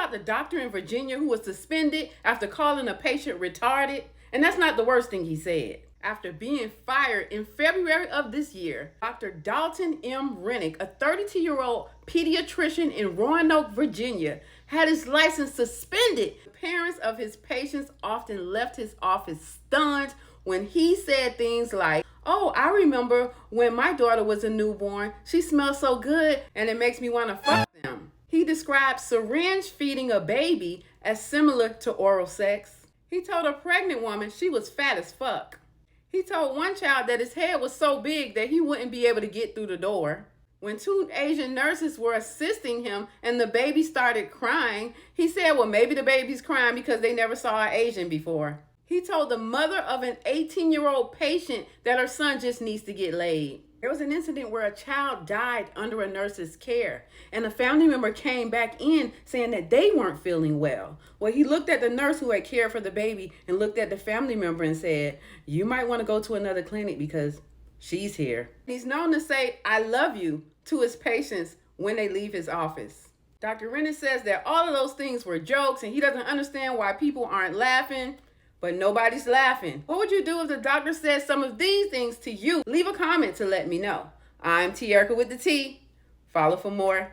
about the doctor in Virginia who was suspended after calling a patient retarded? And that's not the worst thing he said. After being fired in February of this year, Dr. Dalton M Renick, a 32-year-old pediatrician in Roanoke, Virginia, had his license suspended. The parents of his patients often left his office stunned when he said things like, "Oh, I remember when my daughter was a newborn. She smells so good and it makes me want to fuck them." He described syringe feeding a baby as similar to oral sex. He told a pregnant woman she was fat as fuck. He told one child that his head was so big that he wouldn't be able to get through the door. When two Asian nurses were assisting him and the baby started crying, he said, well, maybe the baby's crying because they never saw an Asian before. He told the mother of an 18-year-old patient that her son just needs to get laid. There was an incident where a child died under a nurse's care, and a family member came back in saying that they weren't feeling well. Well, he looked at the nurse who had cared for the baby and looked at the family member and said, "You might want to go to another clinic because she's here." He's known to say, "I love you" to his patients when they leave his office. Dr. Renick says that all of those things were jokes and he doesn't understand why people aren't laughing. But nobody's laughing. What would you do if the doctor said some of these things to you? Leave a comment to let me know. I'm Te-Erika with the T. Follow for more.